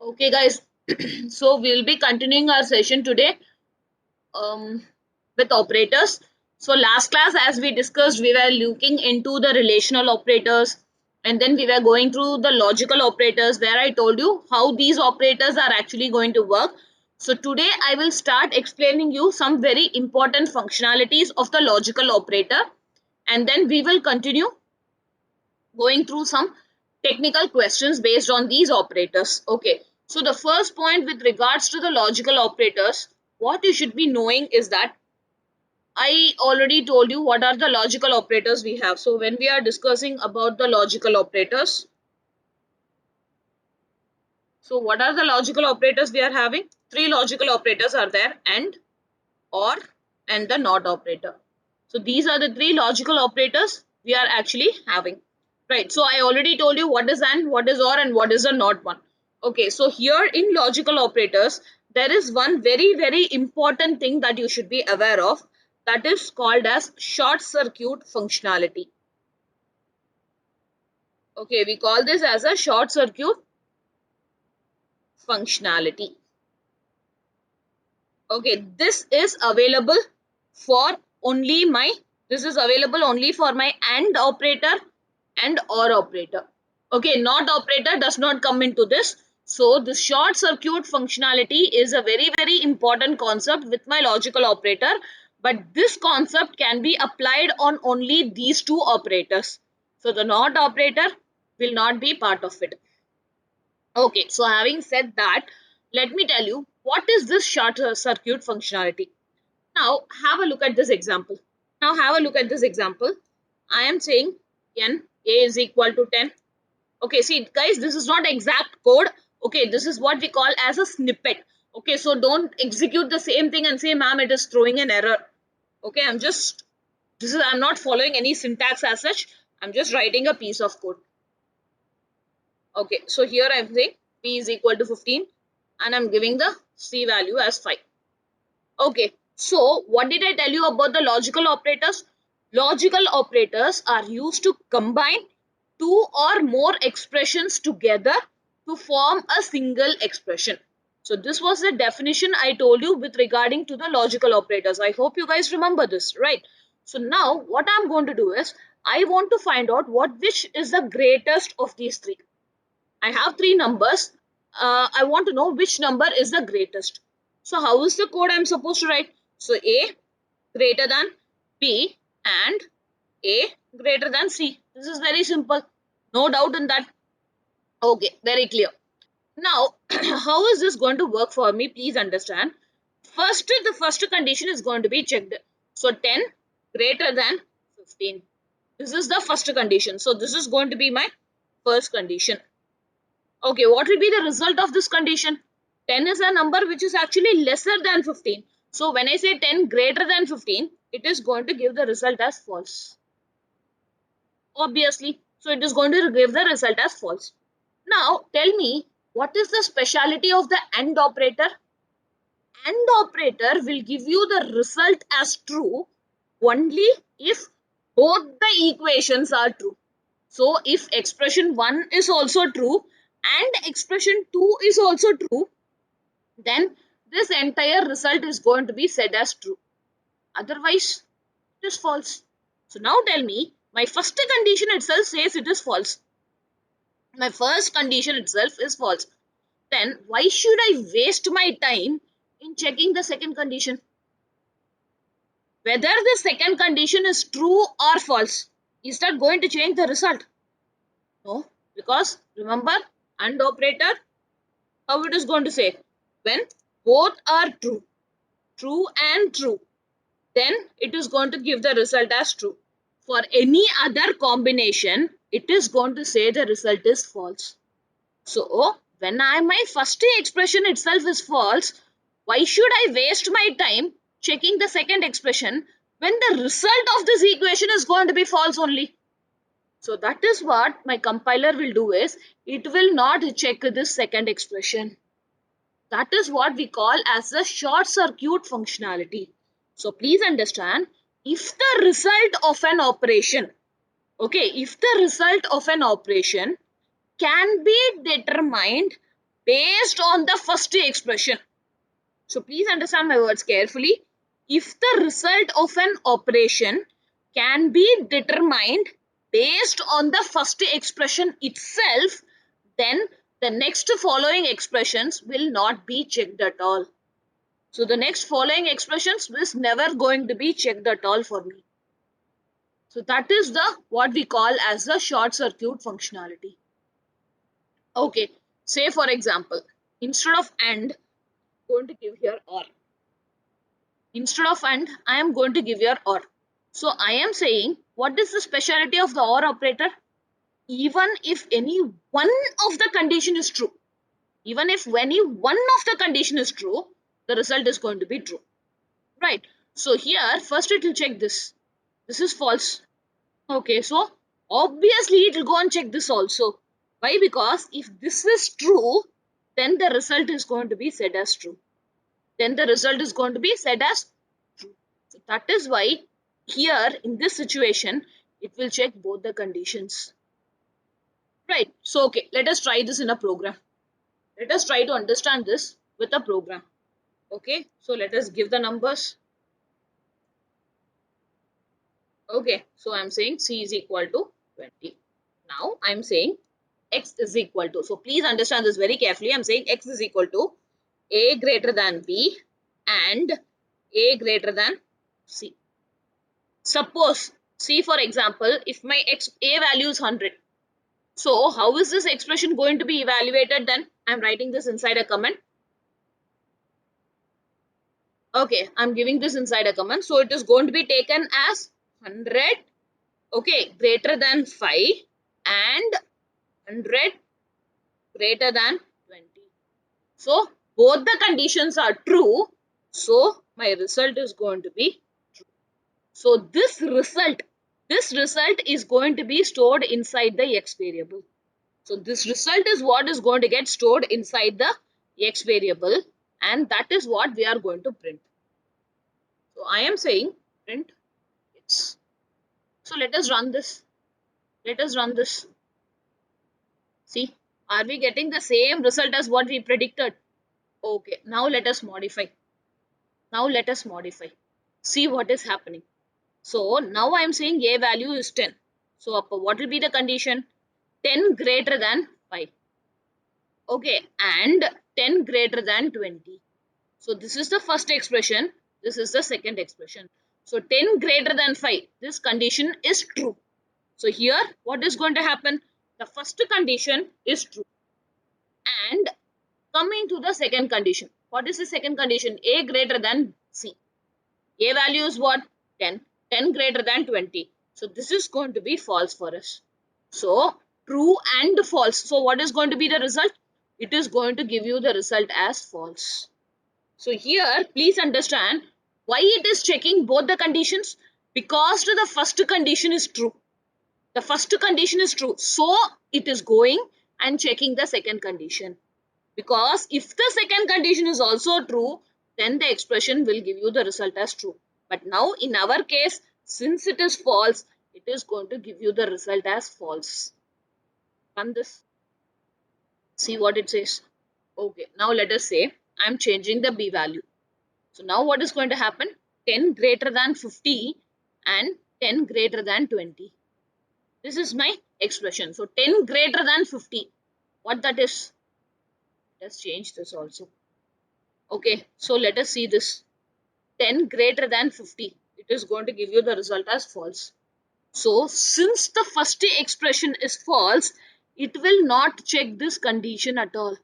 Okay, guys. So we'll be continuing our session today um, with operators. So last class, as we discussed, we were looking into the relational operators, and then we were going through the logical operators, where I told you how these operators are actually going to work. So today I will start explaining you some very important functionalities of the logical operator, and then we will continue going through some technical questions based on these operators. Okay, so the first point with regards to the logical operators, what you should be knowing is that I already told you what are the logical operators we have. So when we are discussing about the logical operators, so what are the logical operators we are having? Three logical operators are there: and, or, and the not operator. So these are the three logical operators we are actually having. Right. So I already told you what is and, what is or, and what is a not one. Okay. So here in logical operators, there is one very important thing that you should be aware of. That is called as short circuit functionality. Okay. We call this as a short circuit functionality. Okay. For only my this is available only for my AND operator and OR operator. Okay, not operator does not come into this. So the short circuit functionality is a very important concept with my logical operator, but this concept can be applied on only these two operators. So the not operator will not be part of it. Okay, so having said that, let me tell you what is this short circuit functionality. Now have a look at this example. I am saying n a is equal to 10. Okay, see guys, this is not exact code. Okay, this is what we call as a snippet. Okay, so don't execute the same thing and say, ma'am, it is throwing an error. Okay, I'm not following any syntax as such. I'm just writing a piece of code. Okay, so here I'm saying p is equal to 15 and I'm giving the c value as 5. Okay, so what did I tell you about the logical operators? Logical operators are used to combine two or more expressions together to form a single expression. So this was the definition I told you with regarding to the logical operators. I hope you guys remember this, right? So now what I'm going to do is I want to find out which is the greatest of these three. I have three numbers. I want to know which number is the greatest. So how is the code I'm supposed to write? So A greater than B and A greater than C. This is very simple. No doubt in that. Okay, very clear. Now, how is this going to work for me? Please understand. The first condition is going to be checked. So 10 greater than 15. This is the first condition. So this is going to be my first condition. Okay, what will be the result of this condition? 10 is a number which is actually lesser than 15. So when I say 10 greater than 15, it is going to give the result as false. Obviously. So it is going to give the result as false. Now tell me, what is the speciality of the AND operator? AND operator will give you the result as true only if both the equations are true. So if expression 1 is also true and expression 2 is also true, then this entire result is going to be said as true. Otherwise, it is false. So now tell me, my first condition itself says it is false. My first condition itself is false. Then why should I waste my time in checking the second condition? Whether the second condition is true or false, is that going to change the result? No, because remember, AND operator, how it is going to say? When both are true and true, then it is going to give the result as true. For any other combination, it is going to say the result is false. So, when my first expression itself is false, why should I waste my time checking the second expression when the result of this equation is going to be false only? So that is what my compiler will do is, it will not check this second expression. That is what we call as the short circuit functionality. So please understand, if the result of an operation, okay, if the result of an operation can be determined based on the first expression. So please understand my words carefully. If the result of an operation can be determined based on the first expression itself, then the next following expressions will not be checked at all. So the next following expressions is never going to be checked at all for me. So that is the what we call as the short circuit functionality. Okay, say for example, instead of and, I'm going to give here or. Instead of and, I am going to give here or. So I am saying, what is the speciality of the or operator? Even if any one of the condition is true, even if any one of the condition is true, the result is going to be true, right? So here, first it will check this. This is false. Okay, so obviously it will go and check this also. Why? Because if this is true, then the result is going to be said as true. Then the result is going to be said as true. So that is why here in this situation, it will check both the conditions. Right. So, okay, let us try this in a program. Let us try to understand this with a program. Okay. So, let us give the numbers. Okay. So, I'm saying C is equal to 20. Now, I'm saying X is equal to. So, please understand this very carefully. I'm saying X is equal to A greater than B and A greater than C. Suppose, see for example, if my A value is 100. So, how is this expression going to be evaluated then? I'm writing this inside a comment. Okay, I'm giving this inside a comment. So, it is going to be taken as 100, okay, greater than 5 and 100 greater than 20. So, both the conditions are true. So, my result is going to be true. So, this result is going to be stored inside the X variable. So this result is what is going to get stored inside the X variable, and that is what we are going to print. So I am saying print X. So let us run this. Let us run this. See, are we getting the same result as what we predicted? Okay, now let us modify. Now let us modify. See what is happening. So now I am saying A value is 10. So what will be the condition? 10 greater than 5. Okay, and 10 greater than 20. So this is the first expression. This is the second expression. So 10 greater than 5. This condition is true. So here what is going to happen? The first condition is true. And coming to the second condition. What is the second condition? A greater than C. A value is what? 10. 10 greater than 20. So this is going to be false for us. So true and false. So what is going to be the result? It is going to give you the result as false. So here, please understand why it is checking both the conditions. Because the first condition is true. The first condition is true. So it is going and checking the second condition. Because if the second condition is also true, then the expression will give you the result as true. But now in our case, since it is false, it is going to give you the result as false. Run this. See what it says. Okay, now let us say I am changing the B value. So now what is going to happen? 10 greater than 50 and 10 greater than 20. This is my expression. So 10 greater than 50. What that is? Let's change this also. Okay, so let us see this. 10 greater than 50. It is going to give you the result as false. So since the first expression is false, it will not check this condition at all.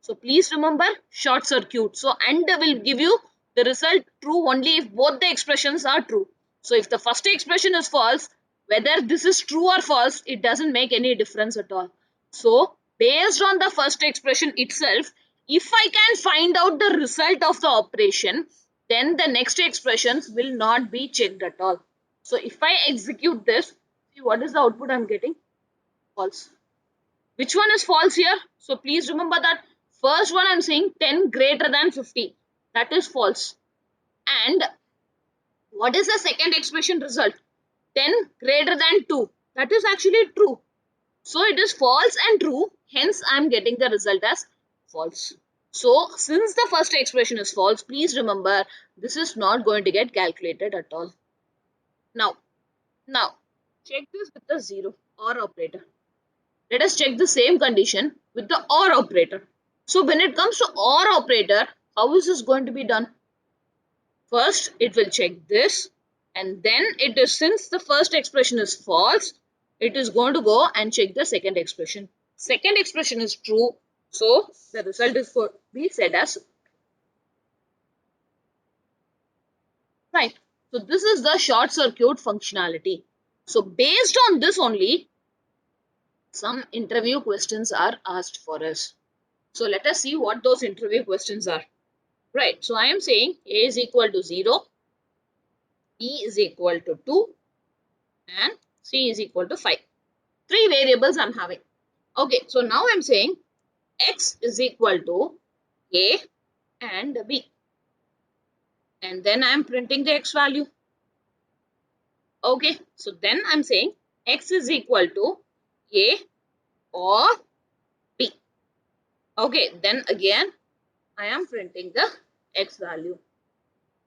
So please remember short circuit. So and will give you the result true only if both the expressions are true. So if the first expression is false, whether this is true or false, it doesn't make any difference at all. So based on the first expression itself, if I can find out the result of the operation, then the next expressions will not be checked at all. So if I execute this, see what is the output I'm getting? False. Which one is false here? So please remember that first one I'm saying 10 greater than 50. That is false. And what is the second expression result? 10 greater than 2. That is actually true. So it is false and true. Hence I am getting the result as false. So since the first expression is false, please remember this is not going to get calculated at all. Now, check this with the zero or operator. Let us check the same condition with the OR operator. So when it comes to OR operator, how is this going to be done? First, it will check this, and then it is, since the first expression is false, it is going to go and check the second expression. Second expression is true, so the result is going to be said as right. So this is the short circuit functionality. So based on this only, some interview questions are asked for us. So let us see what those interview questions are. Right. So I am saying A is equal to 0, B is equal to 2, and C is equal to 5. Three variables I'm having. Okay. So now I'm saying X is equal to A and B. And then I'm printing the X value. Okay. So then I'm saying X is equal to A or B. Okay. Then again, I am printing the X value.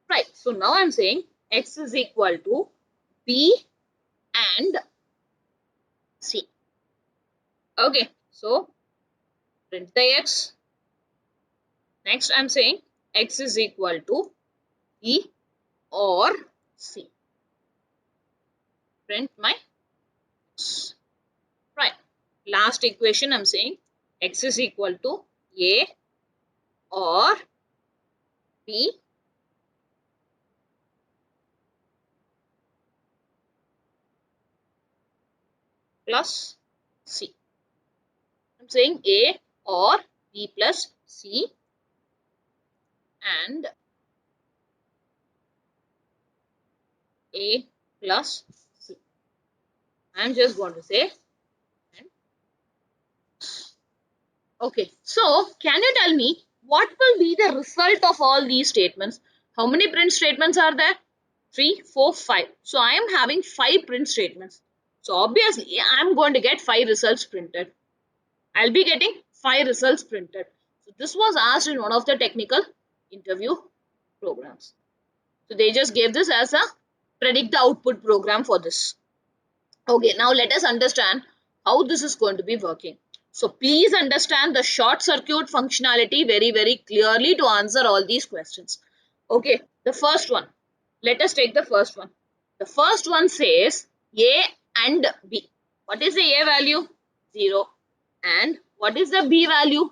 Right. So now I'm saying X is equal to B and C. Okay. So print the X. Next I'm saying X is equal to B or C. Print my X. Right. Last equation I'm saying X is equal to A or B plus C. I'm saying A or B plus C and A plus C. I'm just going to say okay. So can you tell me what will be the result of all these statements? How many print statements are there? 3, 4, 5. So I am having 5 print statements. So obviously I am going to get 5 results printed. I'll be getting 5 results printed. So this was asked in one of the technical interview programs. So they just gave this as a predict the output program for this. Okay, now let us understand how this is going to be working. So please understand the short circuit functionality very clearly to answer all these questions. Okay, the first one. Let us take the first one. The first one says A and B. What is the A value? 0. And what is the B value?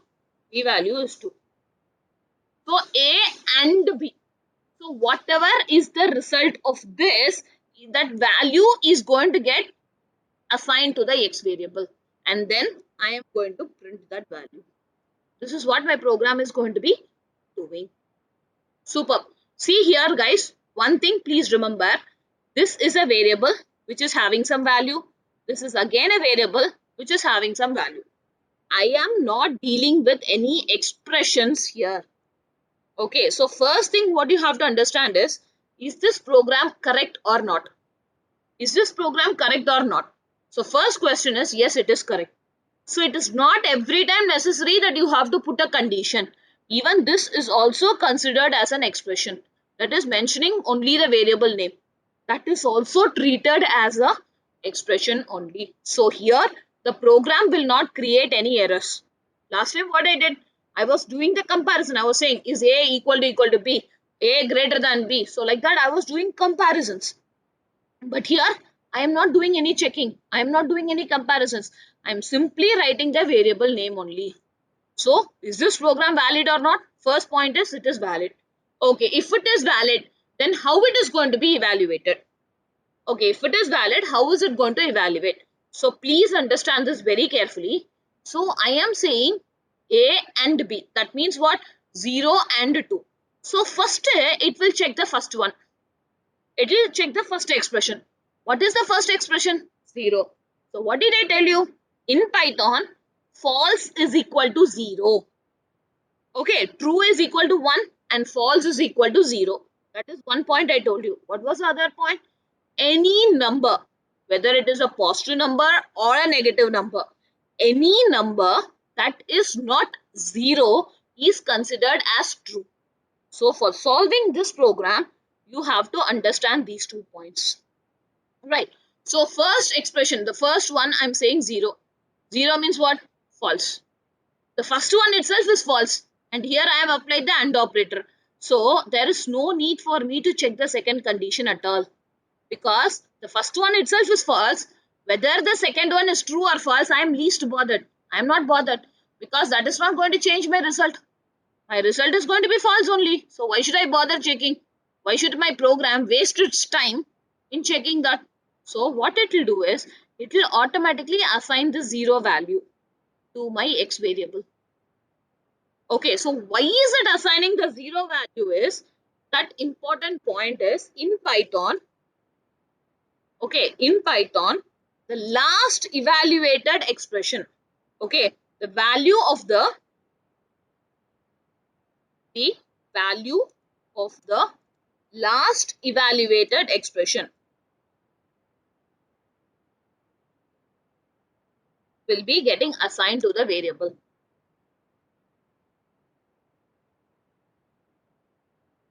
B value is 2. So A and B. So whatever is the result of this, that value is going to get assigned to the X variable. And then I am going to print that value. This is what my program is going to be doing. Superb. See here guys, one thing please remember, this is a variable which is having some value. This is again a variable which is having some value. I am not dealing with any expressions here. Okay, so first thing what you have to understand is this program correct or not? Is this program correct or not? So first question is yes, it is correct. So it is not every time necessary that you have to put a condition. Even this is also considered as an expression. That is mentioning only the variable name. That is also treated as a expression only. So here the program will not create any errors. Last time what I did, I was doing the comparison. I was saying is A equal to B, A greater than B. So like that I was doing comparisons. But here I am not doing any checking. I am not doing any comparisons. I am simply writing the variable name only. So is this program valid or not? First point is it is valid. Okay, if it is valid, then how it is going to be evaluated? Okay, if it is valid, how is it going to evaluate? So please understand this very carefully. So I am saying A and B. That means what? 0 and 2. So first it will check the first one. It will check the first expression. What is the first expression? 0. So what did I tell you? In Python, false is equal to 0. Okay, true is equal to 1 and false is equal to 0. That is one point I told you. What was the other point? Any number, whether it is a positive number or a negative number, any number that is not 0 is considered as true. So for solving this program, you have to understand these 2 points. Right. So first expression, the first one I'm saying 0. 0 means what? False. The first one itself is false. And here I have applied the AND operator. So there is no need for me to check the second condition at all. Because the first one itself is false. Whether the second one is true or false, I am least bothered. I am not bothered. Because that is not going to change my result. My result is going to be false only. So why should I bother checking? Why should my program waste its time in checking that? So what it will do is, it will automatically assign the 0 value to my x variable. Okay, so why is it assigning the 0 value is, that important point is in Python. Okay, in Python, the last evaluated expression. Okay, the value of the value of the last evaluated expression will be getting assigned to the variable.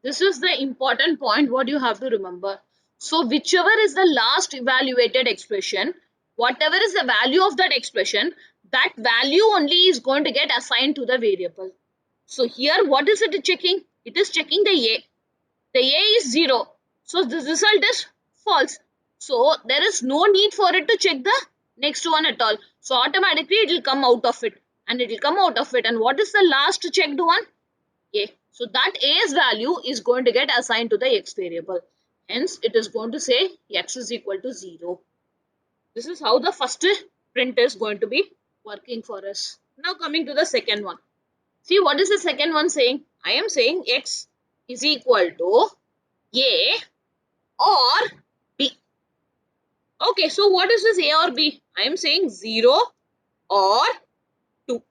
This is the important point what you have to remember. So whichever is the last evaluated expression, whatever is the value of that expression, that value only is going to get assigned to the variable. So here what is it checking? It is checking the A. The A is 0. So the result is false. So there is no need for it to check the next one at all. So automatically it will come out of it. And it will come out of it. And what is the last checked one? A. So that A's value is going to get assigned to the x variable. Hence it is going to say x is equal to 0. This is how the first print is going to be working for us. Now coming to the second one. See, what is the second one saying? I am saying x is equal to A or B. Okay, so what is this A or B? I am saying 0 or 2.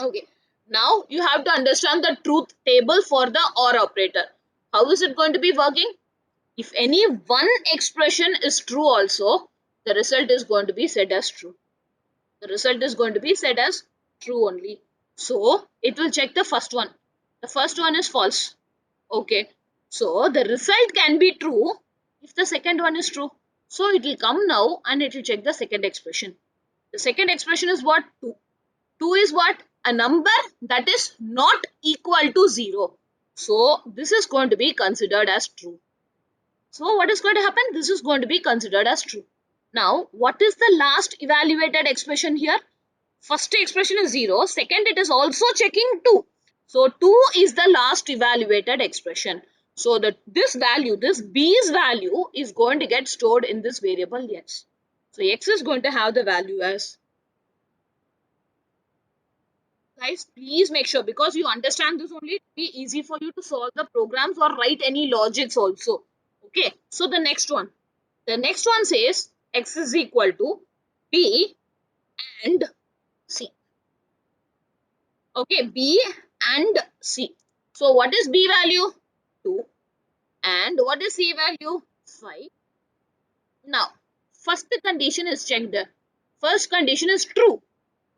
Okay, now you have to understand the truth table for the OR operator. How is it going to be working? If any one expression is true also, the result is going to be said as true. The result is going to be said as true only. So, it will check the first one. The first one is false. Okay. So, the result can be true if the second one is true. So, it will come now and it will check the second expression. The second expression is what? 2. 2 is what? A number that is not equal to 0. So, this is going to be considered as true. So, what is going to happen? This is going to be considered as true. Now, what is the last evaluated expression here? First expression is 0. Second, it is also checking 2. So, 2 is the last evaluated expression. So, this value, this b's value is going to get stored in this variable x. So, x is going to have the value as. Guys, please make sure, because you understand this only, it will be easy for you to solve the programs or write any logics also. Okay, so the next one. The next one says x is equal to b and c. Okay, b and c. So what is b value? 2. And what is c value? 5. Now, first condition is checked. First condition is true.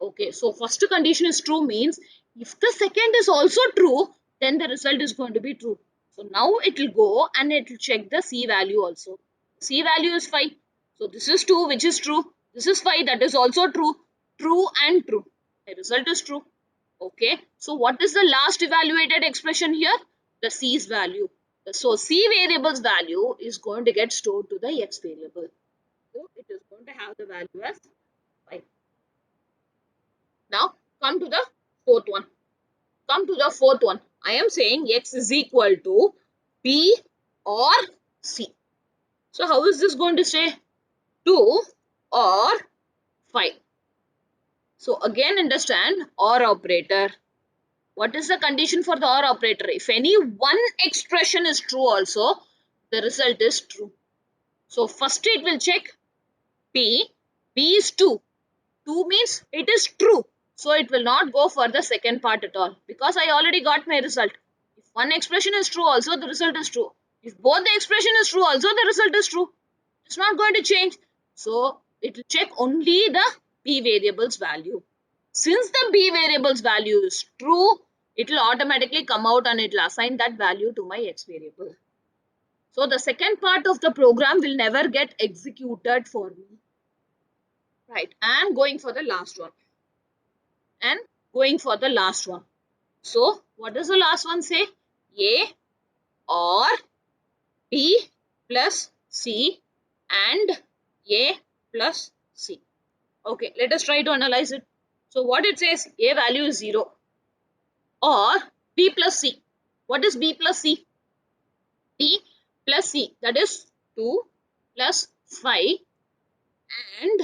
Okay, so first condition is true means if the second is also true, then the result is going to be true. So now it will go and it will check the c value also. C value is 5. So this is 2, which is true. This is 5, that is also true. True and true. The result is true. Okay, so what is the last evaluated expression here? The c's value. So c variable's value is going to get stored to the x variable. So it is going to have the value as 5. Now come to the fourth one. Come to the fourth one. I am saying x is equal to b or c. So how is this going to say? 2 or 5. So again understand OR operator. What is the condition for the OR operator? If any one expression is true also, the result is true. So first it will check B. B is 2. 2 means it is true. So it will not go for the second part at all, because I already got my result. If one expression is true also, the result is true. If both the expression is true also, the result is true. It's not going to change. So it will check only the p variable's value. Since the b variable's value is true, it will automatically come out and it will assign that value to my x variable. So the second part of the program will never get executed for me. Right, I am going for the last one. And going for the last one. So what does the last one say? A or B plus C and A plus C. Okay, let us try to analyze it. So what it says, A value is 0 or B plus C. What is B plus C? B plus C, that is 2 plus 5 and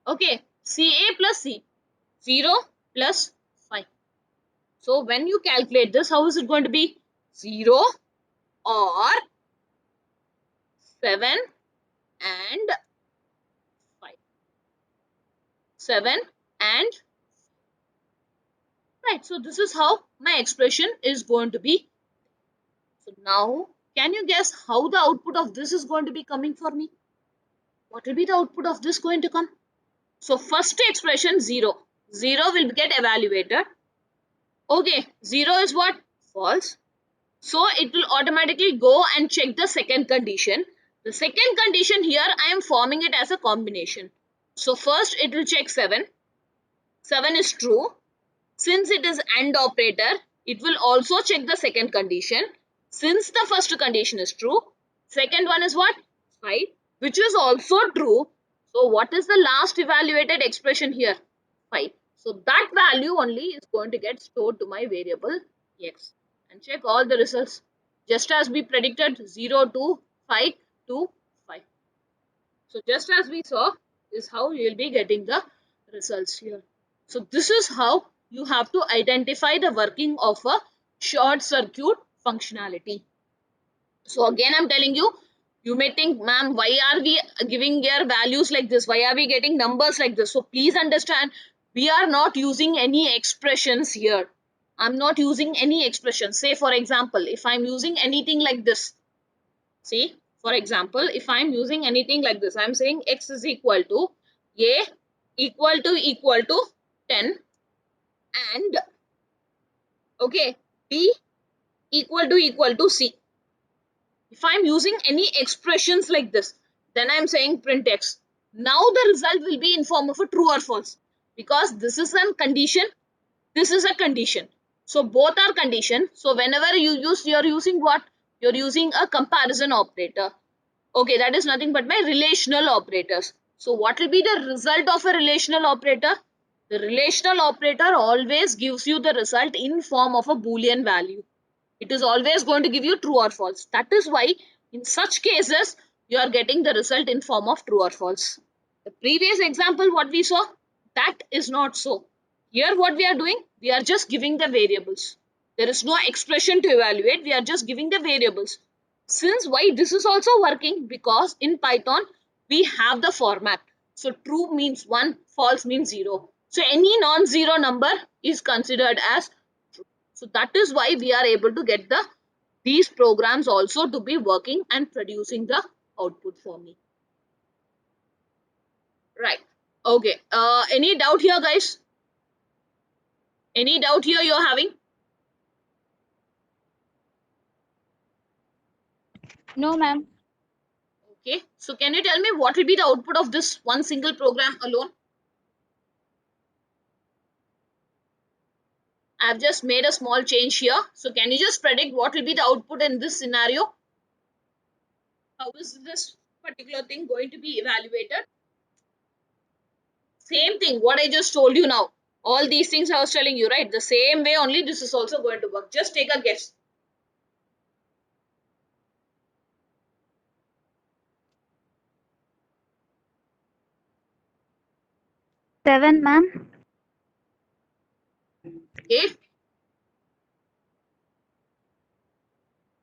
okay, CA plus C, 0 plus 5. So when you calculate this, how is it going to be? 0 or 7 and 5. 7 and right. So this is how my expression is going to be. So now can you guess how the output of this is going to be coming for me? What will be the output of this going to come? So first expression 0. 0 will get evaluated. Okay, 0 is what? False. So it will automatically go and check the second condition. The second condition here I am forming it as a combination. So first it will check 7. 7 is true. Since it is AND operator, it will also check the second condition. Since the first condition is true, second one is what? 5, which is also true. So what is the last evaluated expression here? 5. So that value only is going to get stored to my variable x. And check all the results. Just as we predicted, 0 to 5 to 5. So just as we saw is how you will be getting the results here. So this is how you have to identify the working of a short circuit functionality. So again I'm telling you, you may think, ma'am, why are we giving their values like this? Why are we getting numbers like this? So please understand, we are not using any expressions here. I'm not using any expressions. Say for example, if I'm using anything like this, see, for example, if I'm using anything like this, I'm saying x is equal to a equal to 10 and okay, b equal to c. If I'm using any expressions like this, then I'm saying print x. Now the result will be in form of a true or false, because this is a condition, this is a condition. So both are condition. So whenever you use, you're using what? You're using a comparison operator. Okay, that is nothing but my relational operators. So what will be the result of a relational operator? The relational operator always gives you the result in form of a Boolean value. It is always going to give you true or false. That is why in such cases you are getting the result in form of true or false. The previous example what we saw, that is not so. Here what we are doing, we are just giving the variables. There is no expression to evaluate, we are just giving the variables. Since why this is also working, because in Python we have the format. So true means 1, false means 0. So any non-zero number is considered as true. So that is why we are able to get these programs also to be working and producing the output for me. Right. Okay. Any doubt here, guys? Any doubt here you're having? No, ma'am. Okay. So can you tell me what will be the output of this one single program alone? I've just made a small change here. So can you just predict what will be the output in this scenario? How is this particular thing going to be evaluated? Same thing, what I just told you now. All these things I was telling you, right? The same way only this is also going to work. Just take a guess. 7, ma'am. Okay.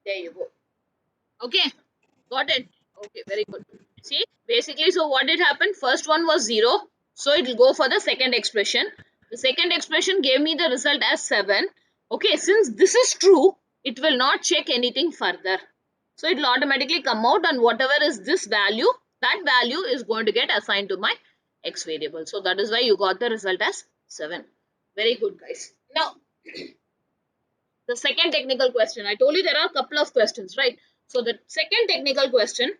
There you go. Okay. Got it. Okay, very good. See, basically, so what did happen? First one was 0. So it will go for the second expression. The second expression gave me the result as 7. Okay, since this is true, it will not check anything further. So it will automatically come out, and whatever is this value, that value is going to get assigned to my x variable. So that is why you got the result as 7. Very good, guys. Now, the second technical question. I told you there are a couple of questions, right? So, the second technical question,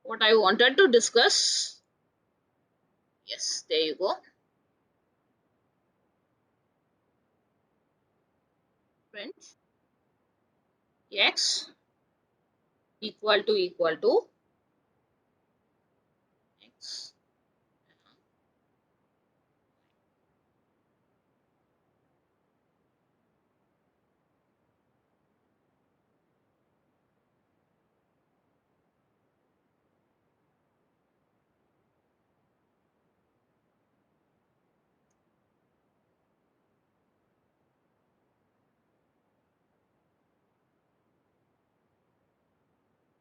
what I wanted to discuss. Yes, there you go. Friends, x equal to x.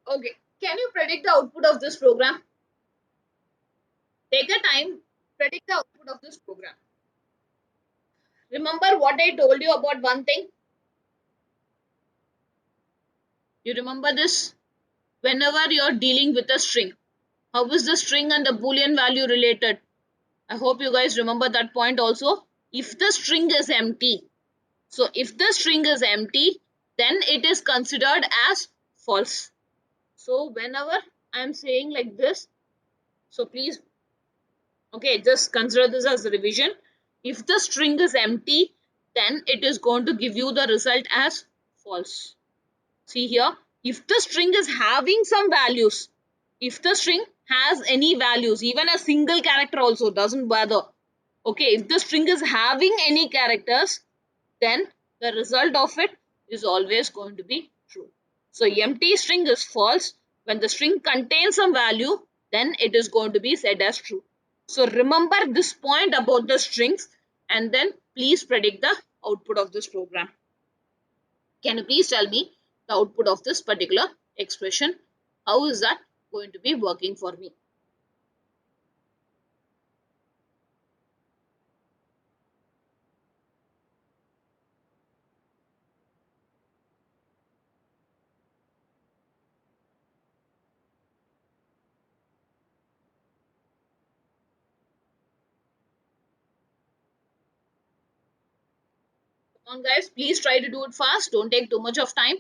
Okay, can you predict the output of this program? Take a time, predict the output of this program. Remember what I told you about one thing? You remember this? Whenever you're dealing with a string, how is the string and the boolean value related? I hope you guys remember that point also. If the string is empty, so if the string is empty, then it is considered as false. So whenever I'm saying like this, so please, okay, just consider this as a revision. If the string is empty, then it is going to give you the result as false. See here, if the string is having some values, if the string has any values, even a single character also doesn't bother. Okay, if the string is having any characters, then the result of it is always going to be true. So empty string is false. When the string contains some value, then it is going to be said as true. So remember this point about the strings, and then please predict the output of this program. Can you please tell me the output of this particular expression? How is that going to be working for me? Come on, guys, please try to do it fast. Don't take too much of time.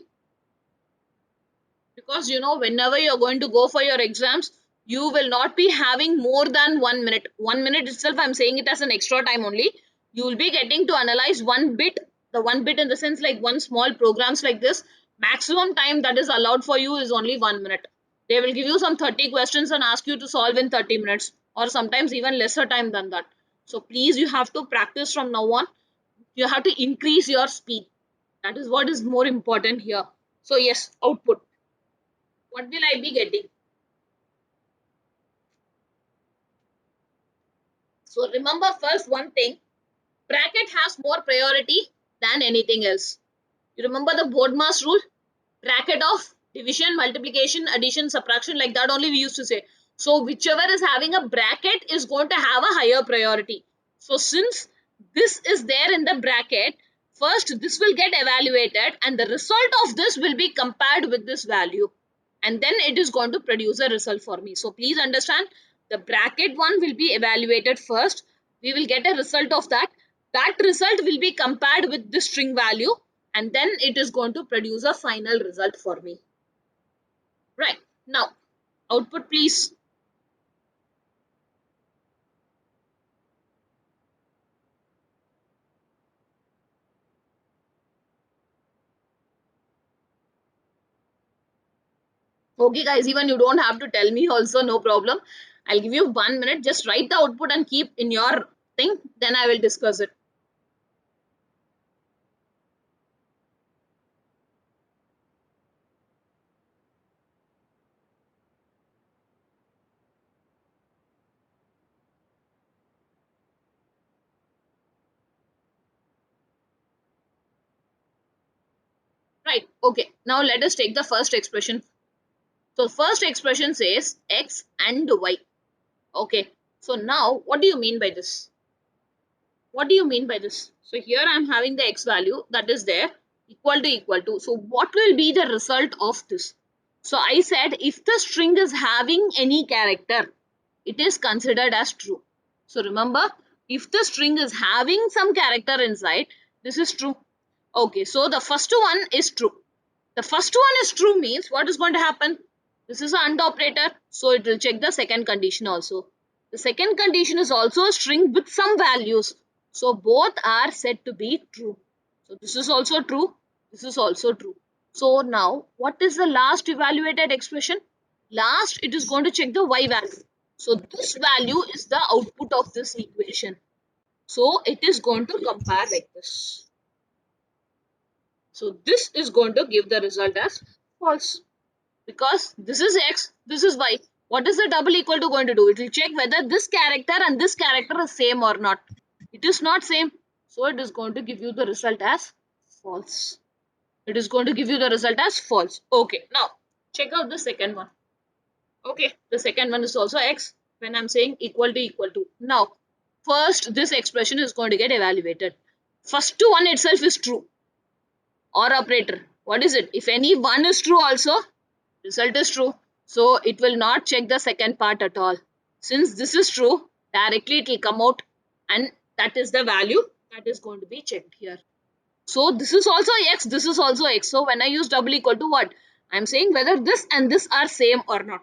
Because you know, whenever you're going to go for your exams, you will not be having more than 1 minute. 1 minute itself, I'm saying it as an extra time only. You will be getting to analyze one bit, the one bit in the sense like one small programs like this. Maximum time that is allowed for you is only 1 minute. They will give you some 30 questions and ask you to solve in 30 minutes, or sometimes even lesser time than that. So please, you have to practice from now on. You have to increase your speed. That is what is more important here. So yes, output. What will I be getting? So remember first one thing, bracket has more priority than anything else. You remember the BODMAS rule? Bracket of division, multiplication, addition, subtraction, like that only we used to say. So whichever is having a bracket is going to have a higher priority. So since this is there in the bracket, first this will get evaluated and the result of this will be compared with this value. And then it is going to produce a result for me. So please understand, the bracket one will be evaluated first. We will get a result of that. That result will be compared with the string value, and then it is going to produce a final result for me. Right. Now, output please. Okay guys, even you don't have to tell me also, no problem. I'll give you 1 minute. Just write the output and keep in your thing. Then I will discuss it. Right. Okay. Now let us take the first expression. So first expression says x and y. Okay. So now what do you mean by this? What do you mean by this? So here I am having the x value that is there, equal to equal to. So what will be the result of this? So I said if the string is having any character, it is considered as true. So remember, If the string is having some character inside, this is true. Okay, so the first one is true. The first one is true means what is going to happen? This is an AND operator, so it will check the second condition also. The second condition is also a string with some values. So both are said to be true. So this is also true. This is also true. So now what is the last evaluated expression? Last it is going to check the y value. So this value is the output of this equation. So it is going to compare like this. So this is going to give the result as false because this is x, this is y. What is the double equal to going to do? It will check whether this character and this character is same or not. It is not same. So it is going to give you the result as false. It is going to give you the result as false. Okay, now check out the second one. Okay, the second one is also x when I'm saying equal to equal to. Now, first this expression is going to get evaluated. First one itself is true. Or operator. What is it? If any one is true also, result is true. So it will not check the second part at all. Since this is true, directly it will come out and that is the value that is going to be checked here. So this is also x, this is also x. So when I use double equal to what? I am saying whether this and this are same or not.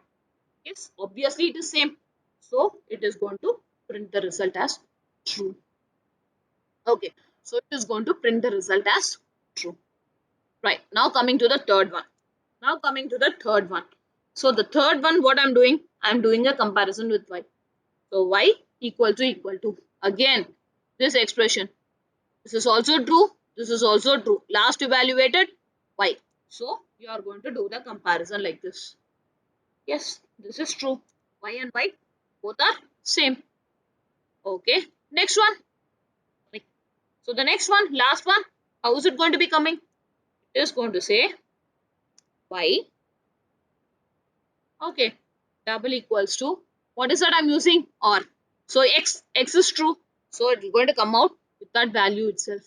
Yes, obviously it is same. So it is going to print the result as true. Okay, so it is going to print the result as true. Right, now coming to the third one. Now coming to the third one. So the third one, what I'm doing a comparison with y. So y equal to. Again, this expression. This is also true. This is also true. Last evaluated y. So you are going to do the comparison like this. Yes, this is true. Y and y both are same. Okay. Next one. So the next one, last one, how is it going to be coming? It is going to say y. Okay, double equals to, what is that I'm using? Or. So x is true. So it is going to come out with that value itself.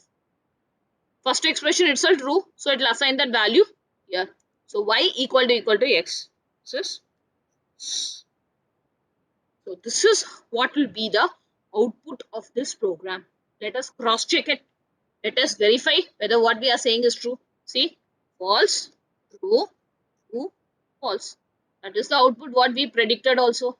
First expression itself true. So it will assign that value here. So y equal to x. This is, so this is what will be the output of this program. Let us cross check it. Let us verify whether what we are saying is true. See, false, true, true, false. That is the output what we predicted also.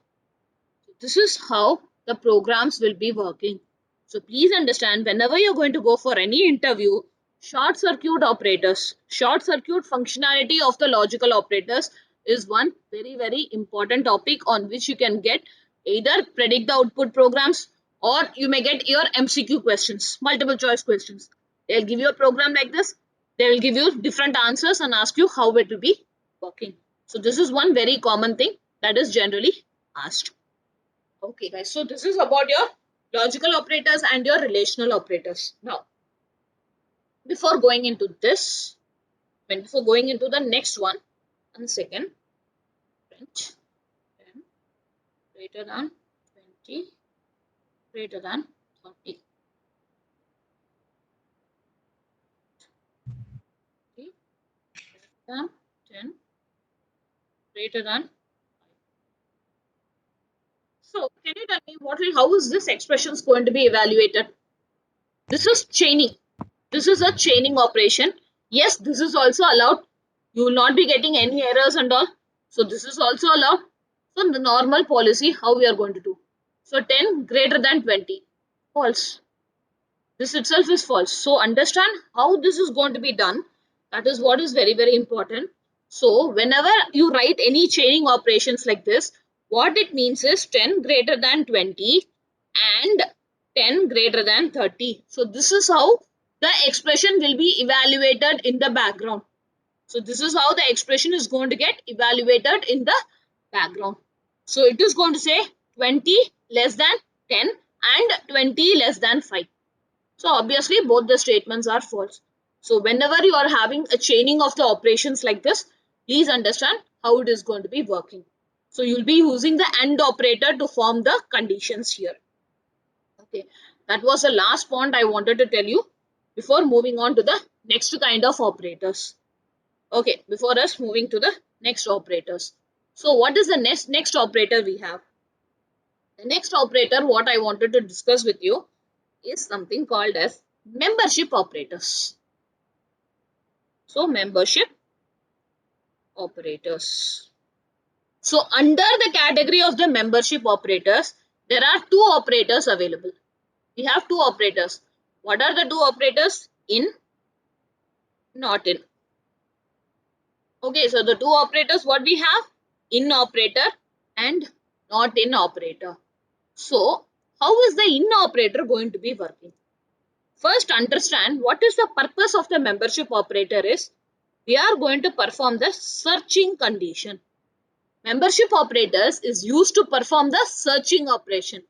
This is how the programs will be working. So please understand, whenever you're going to go for any interview, short circuit operators, short circuit functionality of the logical operators is one very important topic on which you can get either predict the output programs or you may get your MCQ questions, multiple choice questions. They'll give you a program like this. They will give you different answers and ask you how it will be working. So this is one very common thing that is generally asked. Okay, guys. So this is about your logical operators and your relational operators. Now, before going into this, before going into the next one, 1 second, print 10 greater than 20 greater than 30. 30 greater than 10 greater than. So, can you tell me how is this expression going to be evaluated? This is chaining. This is a chaining operation. Yes, this is also allowed. You will not be getting any errors and all. So this is also allowed. So the normal policy, how we are going to do. So 10 greater than 20. False. This itself is false. So understand how this is going to be done. That is what is very important. So whenever you write any chaining operations like this, what it means is 10 greater than 20 and 10 greater than 30. So this is how the expression will be evaluated in the background. So this is how the expression is going to get evaluated in the background. So it is going to say 20 less than 10 and 20 less than 5. So obviously both the statements are false. So whenever you are having a chaining of the operations like this, please understand how it is going to be working. So you'll be using the AND operator to form the conditions here. Okay, that was the last point I wanted to tell you before moving on to the next kind of operators. Okay, before us moving to the next operators. So what is the next operator we have? The next operator what I wanted to discuss with you is something called as membership operators. So membership operators. So under the category of the membership operators, there are two operators available. We have two operators. What are the two operators? In, not in. Okay, so the two operators what we have? In operator and not in operator. So how is the in operator going to be working? First understand what is the purpose of the membership operator is. We are going to perform the searching condition. Membership operators is used to perform the searching operation.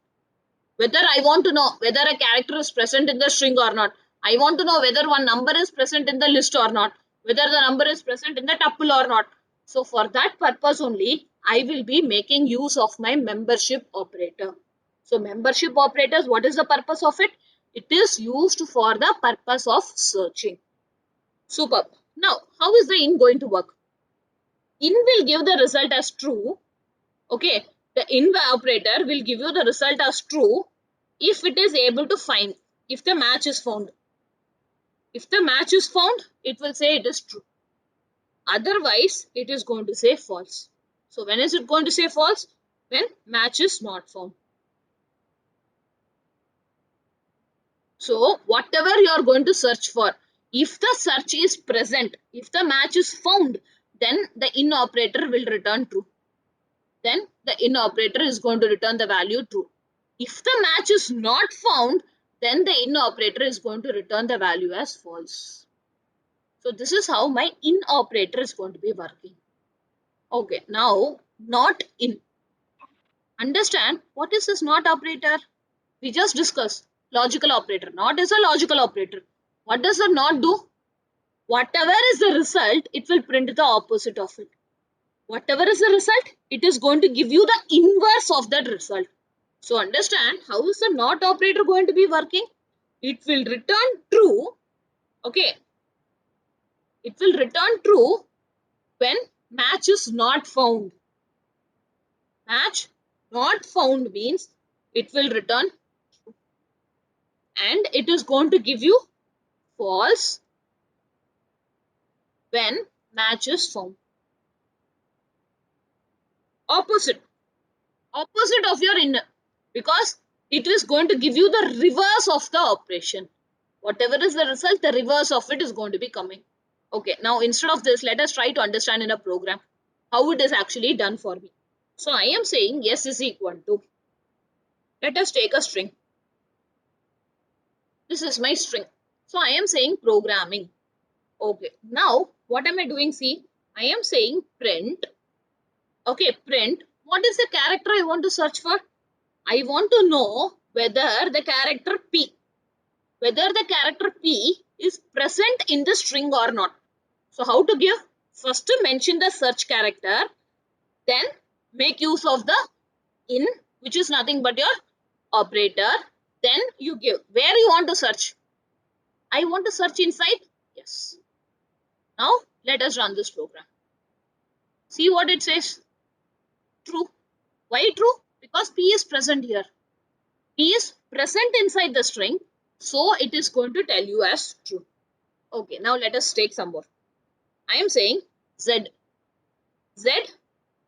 Whether I want to know whether a character is present in the string or not. I want to know whether one number is present in the list or not. Whether the number is present in the tuple or not. So for that purpose only, I will be making use of my membership operator. So membership operators, what is the purpose of it? It is used for the purpose of searching. Superb. Now, how is the in going to work? In will give the result as true. Okay, the in operator will give you the result as true if it is able to find, if the match is found. If the match is found, it will say it is true. Otherwise, it is going to say false. So when is it going to say false? When match is not found. So whatever you are going to search for, if the search is present, if the match is found, then the in operator will return true. Then the in operator is going to return the value true. If the match is not found, then the in operator is going to return the value as false. So this is how my in operator is going to be working. Okay, now not in. Understand what is this not operator? We just discussed logical operator. Not is a logical operator. What does the not do? Whatever is the result, it will print the opposite of it. Whatever is the result, it is going to give you the inverse of that result. So understand how is the not operator going to be working? It will return true. Okay. It will return true when match is not found. Match not found means it will return true. And it is going to give you false when match is found. Opposite. Opposite of your inner. Because it is going to give you the reverse of the operation. Whatever is the result, the reverse of it is going to be coming. Okay, now instead of this, let us try to understand in a program how it is actually done for me. So I am saying yes is equal to, let us take a string. This is my string. So I am saying programming. Okay, now what am I doing? See, I am saying print. Okay, print. What is the character I want to search for? I want to know whether the character P is present in the string or not. So how to give? First to mention the search character, then make use of the in, which is nothing but your operator. Then you give where you want to search. I want to search inside. Yes. Now let us run this program. See what it says. True. Why true? Because P is present here. P is present inside the string. So it is going to tell you as true. Okay. Now let us take some more. I am saying Z. Z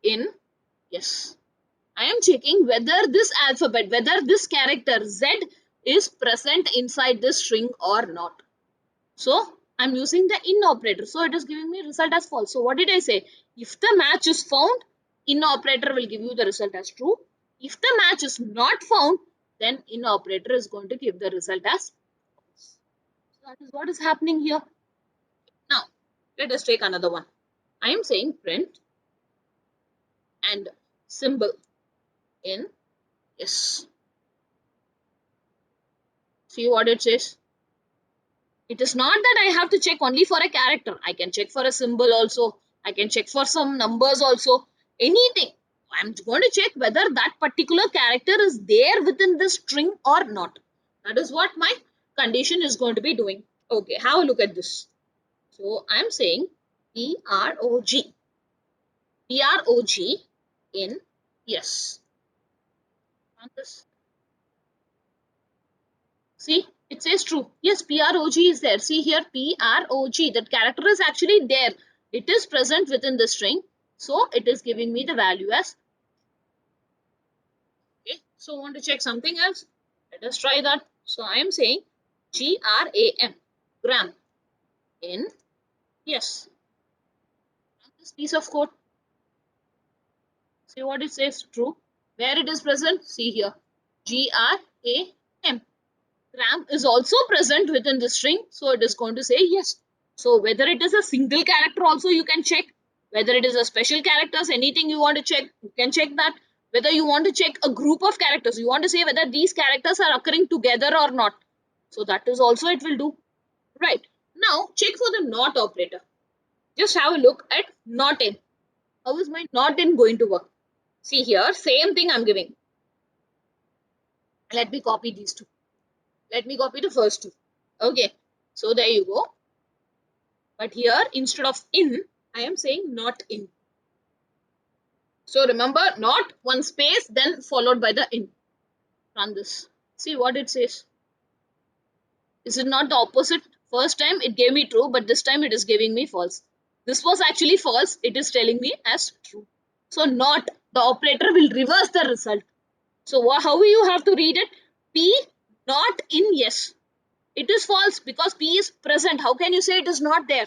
in. Yes. I am checking whether this alphabet, whether this character Z is present inside this string or not. So I'm using the in operator. So it is giving me result as false. So what did I say? If the match is found, in operator will give you the result as true. If the match is not found, then in operator is going to give the result as false. So that is what is happening here. Now let us take another one. I am saying print and symbol in. Yes. See what it says. It is not that I have to check only for a character. I can check for a symbol also. I can check for some numbers also. Anything. I'm going to check whether that particular character is there within this string or not. That is what my condition is going to be doing. Okay, have a look at this. So I'm saying PROG. PROG in yes. Run this. See, it says true. Yes, PROG is there. See here, PROG. That character is actually there. It is present within the string. So it is giving me the value as. Okay. So want to check something else? Let us try that. So I am saying GRAM. Gram. In. Yes. This piece of code. See what it says? True. Where it is present? See here. GRAM. Gram is also present within the string, so it is going to say yes. So whether it is a single character also you can check, whether it is a special characters, anything you want to check, you can check that. Whether you want to check a group of characters, you want to say whether these characters are occurring together or not. So that is also it will do. Right. Now check for the not operator. Just have a look at not in. How is my not in going to work? See here, same thing I'm giving. Let me copy these two. Let me copy the first two. Okay. So there you go. But here, instead of in, I am saying not in. So remember, not one space, then followed by the in. Run this. See what it says. Is it not the opposite? First time it gave me true, but this time it is giving me false. This was actually false. It is telling me as true. So not, the operator will reverse the result. So how you have to read it? P not in yes. It is false because P is present. How can you say it is not there?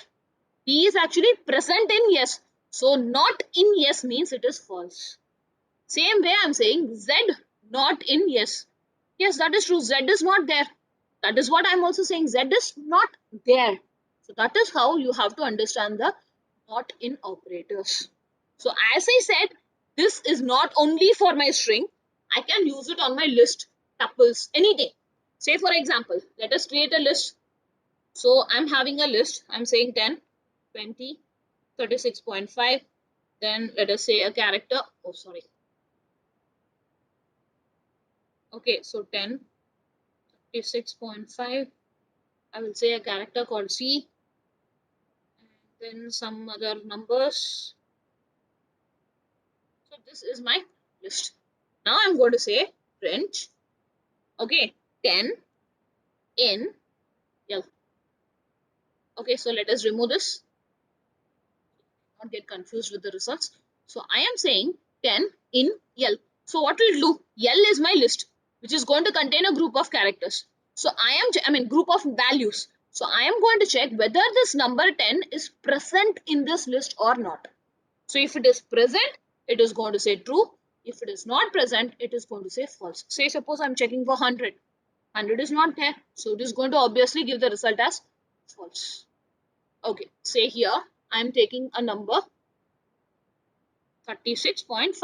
P is actually present in yes. So not in yes means it is false. Same way I'm saying Z not in yes. Yes, that is true. Z is not there. That is what I'm also saying. Z is not there. So that is how you have to understand the not in operators. So as I said, this is not only for my string. I can use it on my list, tuples, anything. Say for example, let us create a list. So I'm having a list. I'm saying 10, 20, 36.5. Then let us say a character. Oh, sorry. Okay, so 10, 36.5. I will say a character called C. And then some other numbers. So this is my list. Now I'm going to say print. Okay, 10 in L. Okay, so let us remove this. Not get confused with the results. So I am saying 10 in L. So what we'll do, L is my list, which is going to contain a group of characters. So I mean group of values. So I am going to check whether this number 10 is present in this list or not. So if it is present, it is going to say true. If it is not present, it is going to say false. Say suppose I'm checking for 100. 100 is not there. So it is going to obviously give the result as false. Okay, say here I'm taking a number 36.5.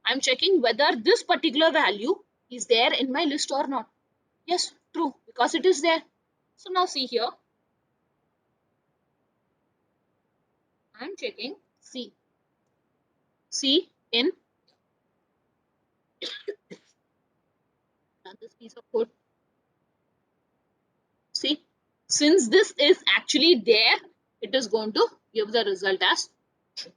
I'm checking whether this particular value is there in my list or not. Yes, true, because it is there. So now see here, I'm checking C. C in this piece of code. See, since this is actually there, it is going to give the result as true.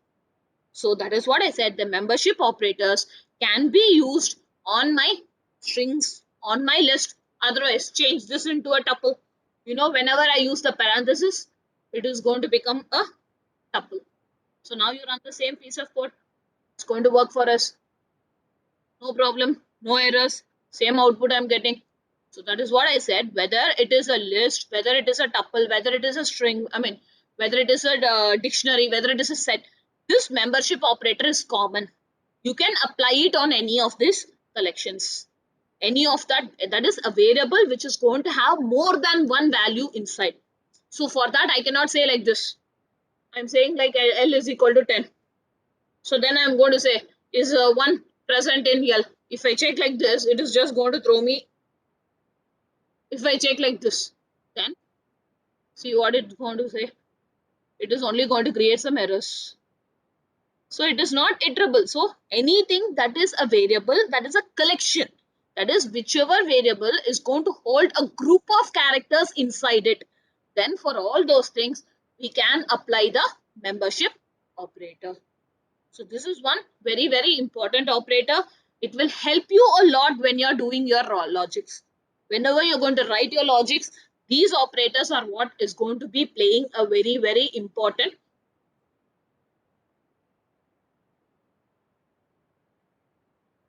So that is what I said. The membership operators can be used on my strings, on my list. Otherwise, change this into a tuple. You know, whenever I use the parenthesis, it is going to become a tuple. So now you run the same piece of code. It's going to work for us. No problem, no errors, same output I'm getting. So that is what I said. Whether it is a list, whether it is a tuple, whether it is a string, I mean, whether it is a dictionary, whether it is a set, this membership operator is common. You can apply it on any of these collections. Any of that is a variable which is going to have more than one value inside. So for that, I cannot say like this. I'm saying like L is equal to 10. So then I'm going to say, is 1 present in L? If I check like this, it is just going to throw me. If I check like this, then see what it's going to say. It is only going to create some errors. So it is not iterable. So anything that is a variable, that is a collection. That is whichever variable is going to hold a group of characters inside it. Then for all those things, we can apply the membership operator. So this is one very, very important operator. It will help you a lot when you're doing your logics. Whenever you're going to write your logics, these operators are what is going to be playing a very, very important